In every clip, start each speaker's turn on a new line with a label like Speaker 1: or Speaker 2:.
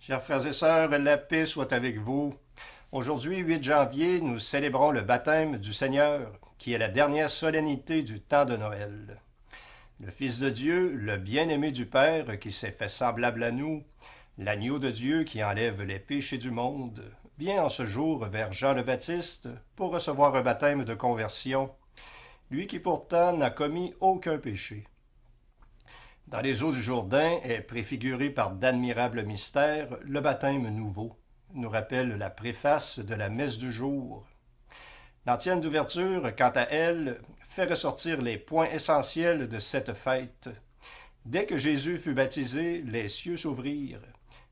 Speaker 1: Chers frères et sœurs, la paix soit avec vous. Aujourd'hui, 8 janvier, nous célébrons le baptême du Seigneur, qui est la dernière solennité du temps de Noël. Le Fils de Dieu, le bien-aimé du Père, qui s'est fait semblable à nous, l'agneau de Dieu qui enlève les péchés du monde, vient en ce jour vers Jean le Baptiste pour recevoir un baptême de conversion, lui qui pourtant n'a commis aucun péché. Dans les eaux du Jourdain est préfiguré par d'admirables mystères le baptême nouveau, nous rappelle la préface de la messe du jour. L'antienne d'ouverture, quant à elle, fait ressortir les points essentiels de cette fête. Dès que Jésus fut baptisé, les cieux s'ouvrirent,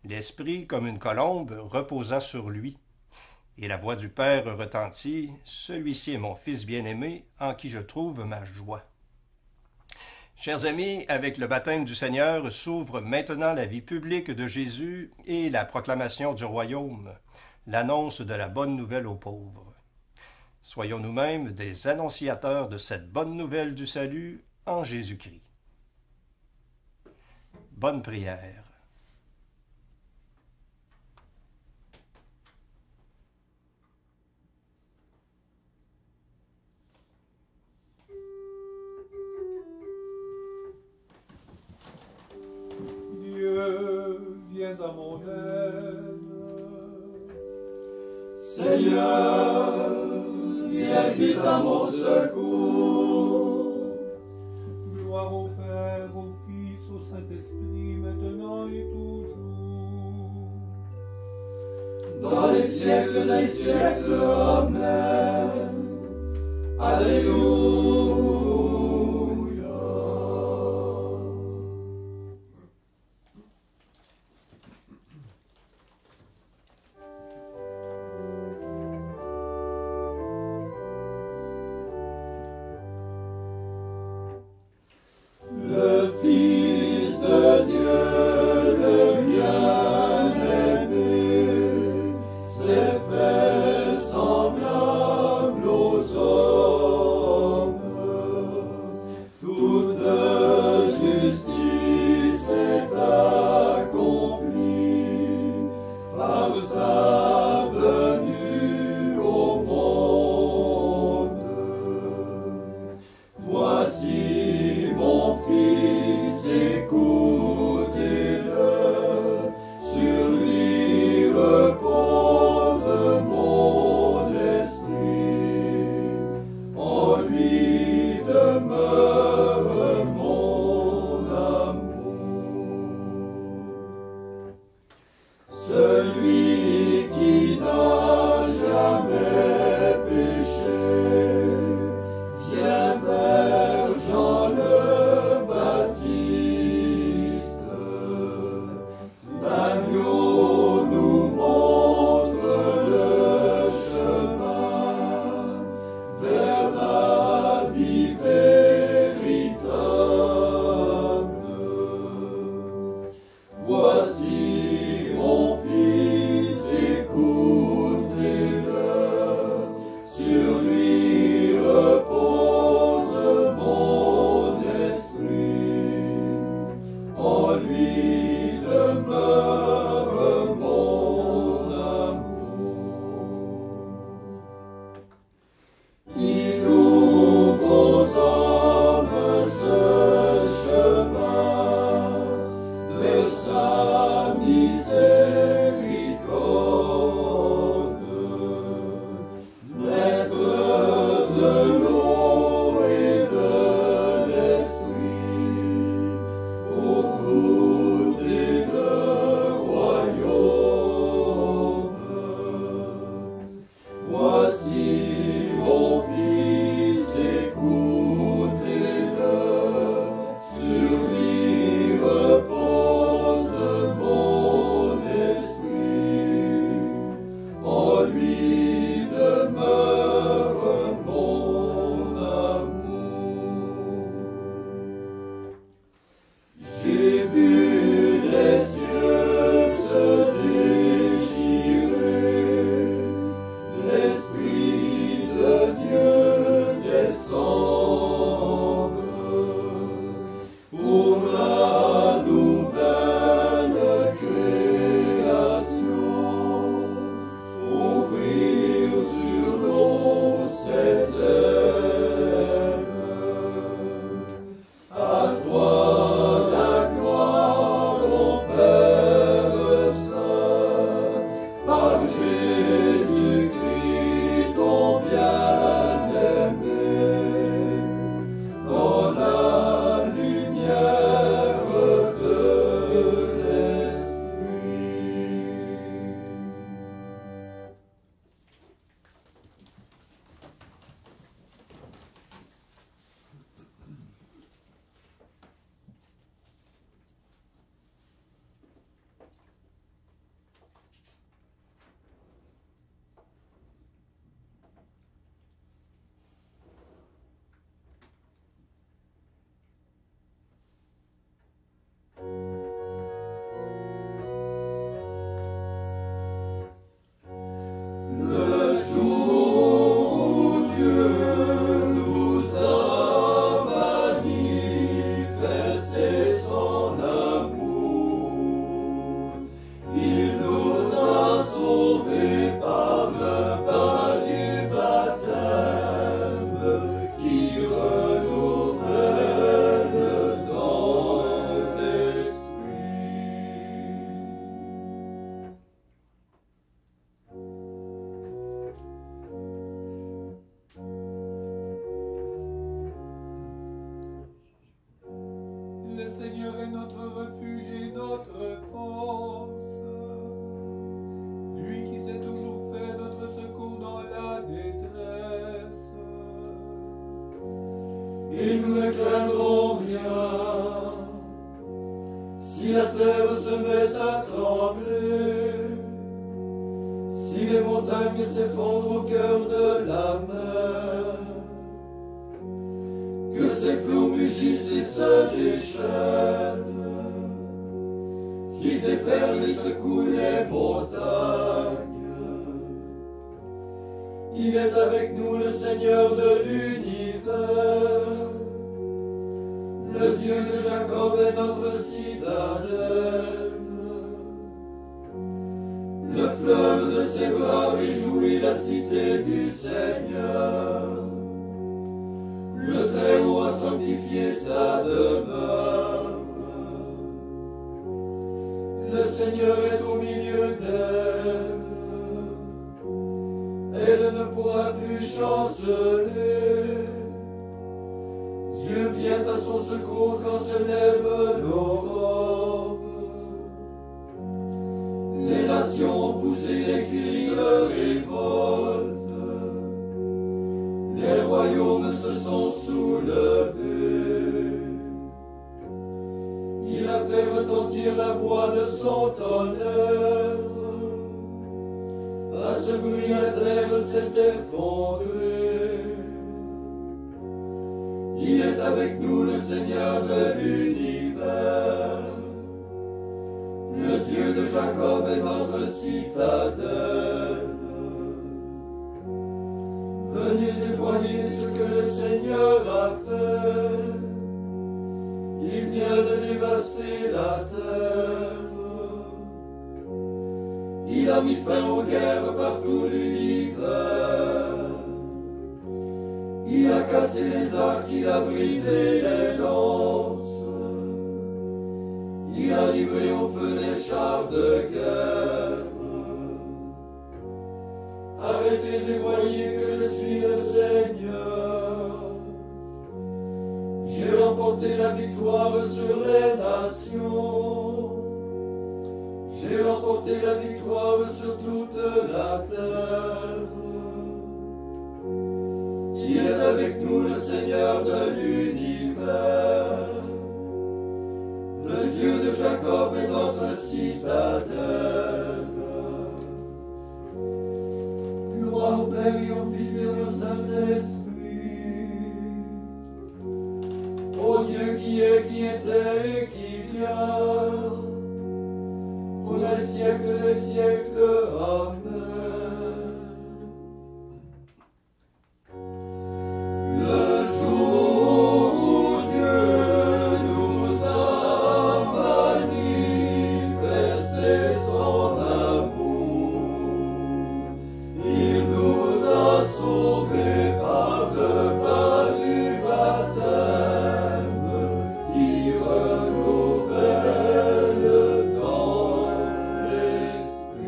Speaker 1: l'Esprit, comme une colombe, reposa sur lui. Et la voix du Père retentit, « Celui-ci est mon Fils bien-aimé, en qui je trouve ma joie. » Chers amis, avec le baptême du Seigneur s'ouvre maintenant la vie publique de Jésus et la proclamation du royaume, l'annonce de la bonne nouvelle aux pauvres. Soyons nous-mêmes des annonciateurs de cette bonne nouvelle du salut en Jésus-Christ. Bonne prière.
Speaker 2: Dieu, viens à mon aide.
Speaker 3: Seigneur, viens vite à mon secours.
Speaker 2: Gloire au Père, au Fils, au Saint-Esprit, maintenant et toujours.
Speaker 3: Dans les siècles des siècles, Amen. Alléluia. Le Fils de Dieu, le bien-aimé, s'est fait semblable aux hommes. Toute justice est accomplie par sa venue au monde. Voici mon Fils, écoutez-le, sur lui repose mon esprit, en lui demeure mon amour. Celui qui n'a jamais péché vient vers Jean le Baptiste. L'agneau nous montre le chemin vers la vie véritable. Voici mon Fils, écoutez-le, sur lui repose mon esprit, en lui demeure mon amour. Il ouvre aux hommes ce chemin de sa miséricorde, maître de l'eau et de l'esprit, pour goûter le si la terre se met à trembler, si les montagnes s'effondrent au cœur de la mer, que ces flots mugissent et se déchaînent, qui déferlent et secouent les montagnes. Il est avec nous le Seigneur de l'univers, le Dieu de Jacob est notre citadelle. Le fleuve de ses bras réjouit la cité du Seigneur. Le Très-Haut a sanctifié sa demeure. Le Seigneur est au milieu d'elle. Elle ne pourra plus chanceler. Dieu vient à son secours quand se lève l'aurore. Les nations ont poussé des cris de révolte. Les royaumes se sont soulevés. Il a fait retentir la voix de son tonnerre. À ce bruit, la terre s'est effondrée. Il est avec nous le Seigneur de l'univers. Le Dieu de Jacob est notre citadelle. Venez et voyez ce que le Seigneur a fait. Il vient de dévaster la terre. Il a mis fin aux guerres par tout l'univers. Il a cassé les arcs, il a brisé les lances. Il a livré au feu les chars de guerre. Arrêtez et voyez que je suis le Seigneur. J'ai remporté la victoire sur les nations. J'ai remporté la victoire sur toute la terre. Il est avec nous le Seigneur de l'univers. Le Dieu de Jacob est notre citadelle. Gloire au Père et au Fils et au Saint-Esprit. Ô Dieu qui est, qui était et qui vient, pour les siècles des siècles. Amen. Le jour où Dieu nous a manifesté son amour, il nous a sauvés par le bain du baptême qui renouvelle dans l'esprit.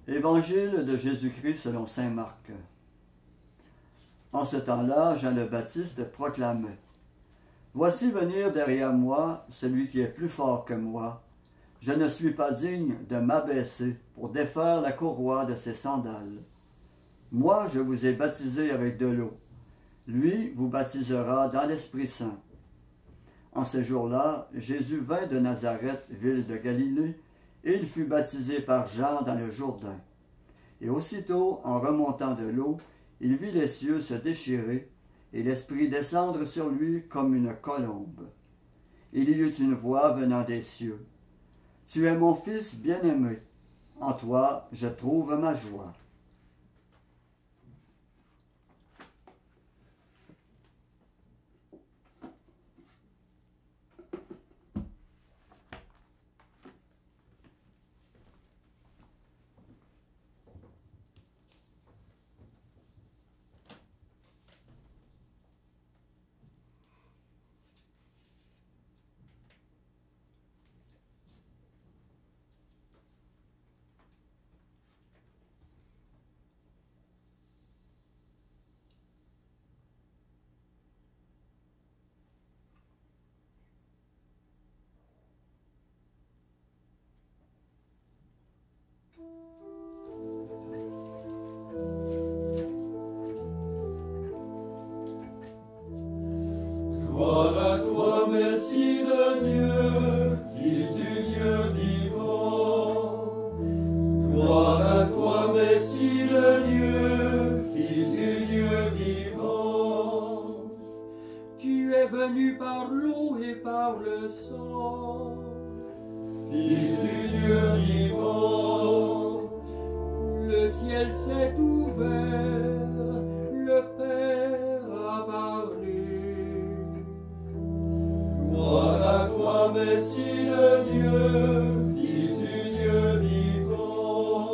Speaker 4: Évangile de Jésus-Christ selon saint Marc. En ce temps-là, Jean le Baptiste proclamait: Voici venir derrière moi celui qui est plus fort que moi. Je ne suis pas digne de m'abaisser pour défaire la courroie de ses sandales. Moi, je vous ai baptisé avec de l'eau. Lui vous baptisera dans l'Esprit Saint. En ce jour-là, Jésus vint de Nazareth, ville de Galilée, et il fut baptisé par Jean dans le Jourdain. Et aussitôt, en remontant de l'eau, il vit les cieux se déchirer, et l'Esprit descendre sur lui comme une colombe. Il y eut une voix venant des cieux. « Tu es mon Fils bien-aimé, en toi je trouve ma joie. »
Speaker 3: Dieu, Fils du Dieu vivant. Gloire à toi, Messie le Dieu, Fils du Dieu vivant.
Speaker 2: Tu es venu par l'eau et par le sang.
Speaker 3: Fils du Dieu vivant.
Speaker 2: Le ciel s'est ouvert, le Père a parlé.
Speaker 3: Gloire à toi, Messie le Dieu, Fils du Dieu vivant.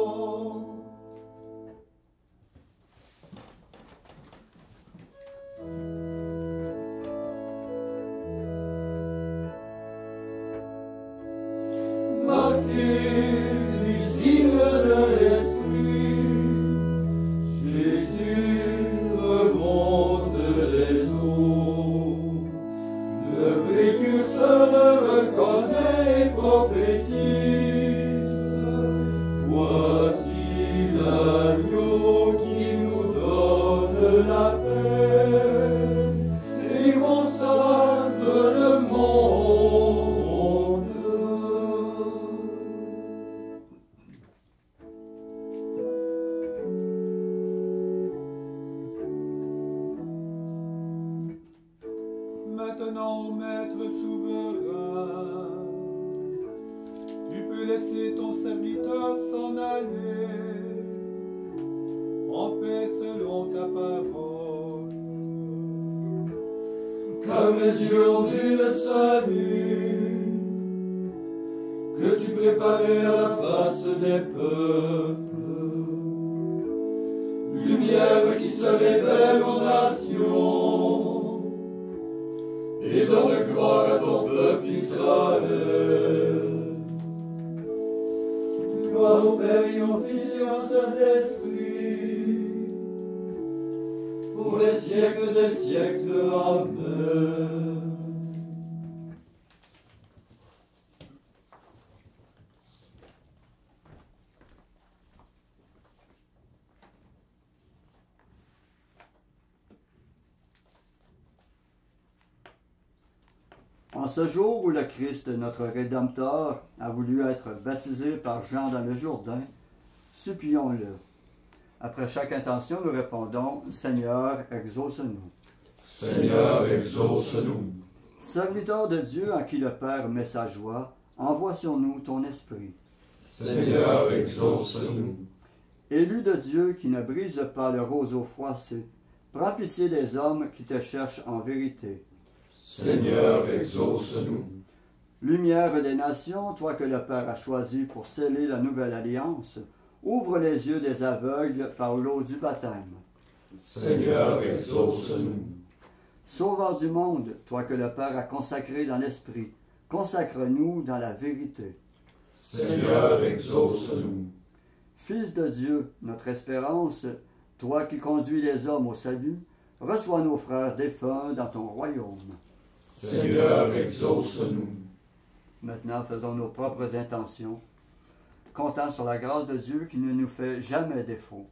Speaker 3: Marqué du signe de l'Esprit, Jésus remonte les eaux. Le précurseur le reconnaît et prophétise. Voici l'agneau qui nous donne la paix et consacre le monde.
Speaker 2: Maintenant, Maître souverain, tu peux laisser ton serviteur s'en aller en paix selon ta parole.
Speaker 3: Car mes yeux ont vu le salut que tu préparais à la face des peuples, lumière qui se révèle aux nations et donne gloire à ton peuple Israël. Gloire au Père et au Fils et au Saint-Esprit, pour les siècles des siècles. Amen.
Speaker 4: En ce jour où le Christ, notre Rédempteur, a voulu être baptisé par Jean dans le Jourdain, supplions-le. Après chaque intention, nous répondons, Seigneur, exauce-nous.
Speaker 3: Seigneur, exauce-nous.
Speaker 4: Serviteur de Dieu en qui le Père met sa joie, envoie sur nous ton esprit.
Speaker 3: Seigneur, exauce-nous.
Speaker 4: Élu de Dieu qui ne brise pas le roseau froissé, prends pitié des hommes qui te cherchent en vérité.
Speaker 3: Seigneur, exauce-nous.
Speaker 4: Lumière des nations, toi que le Père a choisi pour sceller la nouvelle alliance, ouvre les yeux des aveugles par l'eau du baptême.
Speaker 3: Seigneur, exauce-nous.
Speaker 4: Sauveur du monde, toi que le Père a consacré dans l'esprit, consacre-nous dans la vérité.
Speaker 3: Seigneur, exauce-nous.
Speaker 4: Fils de Dieu, notre espérance, toi qui conduis les hommes au salut, reçois nos frères défunts dans ton royaume.
Speaker 3: Seigneur, exauce-nous.
Speaker 4: Maintenant, faisons nos propres intentions, comptant sur la grâce de Dieu qui ne nous fait jamais défaut.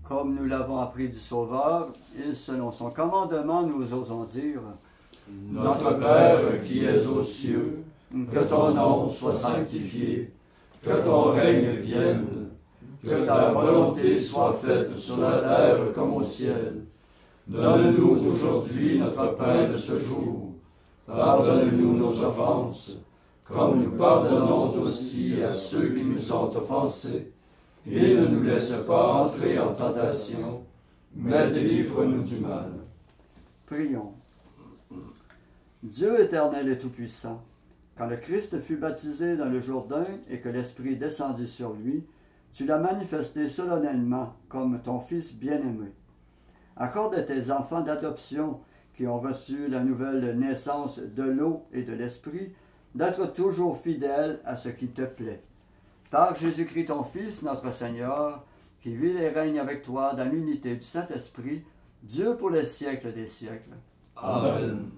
Speaker 4: Comme nous l'avons appris du Sauveur, et selon son commandement, nous osons dire,
Speaker 3: Notre Père qui es aux cieux, que ton nom soit sanctifié, que ton règne vienne, que ta volonté soit faite sur la terre comme au ciel. Donne-nous aujourd'hui notre pain de ce jour. Pardonne-nous nos offenses, comme nous pardonnons aussi à ceux qui nous ont offensés. Et ne nous laisse pas entrer en tentation, mais délivre-nous du mal.
Speaker 4: Prions. Dieu éternel et tout-puissant, quand le Christ fut baptisé dans le Jourdain et que l'Esprit descendit sur lui, tu l'as manifesté solennellement comme ton Fils bien-aimé. Accorde à tes enfants d'adoption qui ont reçu la nouvelle naissance de l'eau et de l'esprit, d'être toujours fidèles à ce qui te plaît. Par Jésus-Christ ton Fils, notre Seigneur, qui vit et règne avec toi dans l'unité du Saint-Esprit, Dieu pour les siècles des siècles.
Speaker 3: Amen.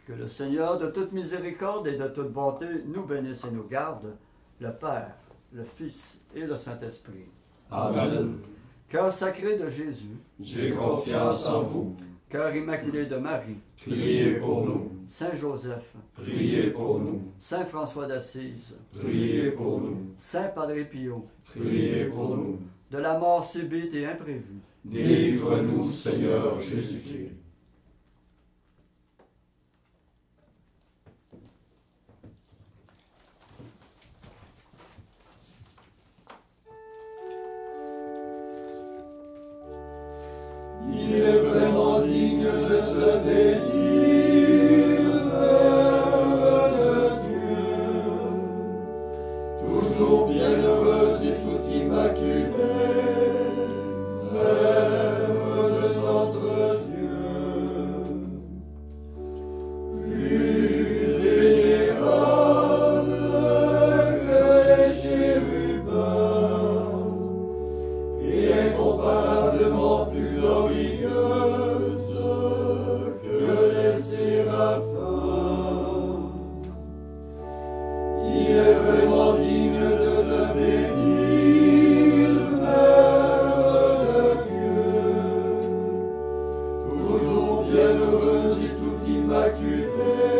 Speaker 4: Que le Seigneur de toute miséricorde et de toute bonté nous bénisse et nous garde, le Père, le Fils et le Saint-Esprit.
Speaker 3: Amen.
Speaker 4: Cœur sacré de Jésus,
Speaker 3: J'ai confiance en vous.
Speaker 4: cœur immaculé de Marie,
Speaker 3: Priez pour nous.
Speaker 4: Saint Joseph,
Speaker 3: Priez pour nous.
Speaker 4: Saint François d'Assise,
Speaker 3: Priez pour nous.
Speaker 4: Saint Padre Pio,
Speaker 3: Priez pour nous.
Speaker 4: de la mort subite et imprévue,
Speaker 3: Délivre-nous, Seigneur Jésus-Christ. Il est vraiment digne de te bénir, Mère de Dieu, toujours bienheureuse et tout immaculée, Mère de notre Dieu, plus vénérable que les chérubins, et incomparablement plus glorieuse que les séraphins. Il est vraiment digne de te bénir, Mère de Dieu, toujours bienheureuse et tout immaculée,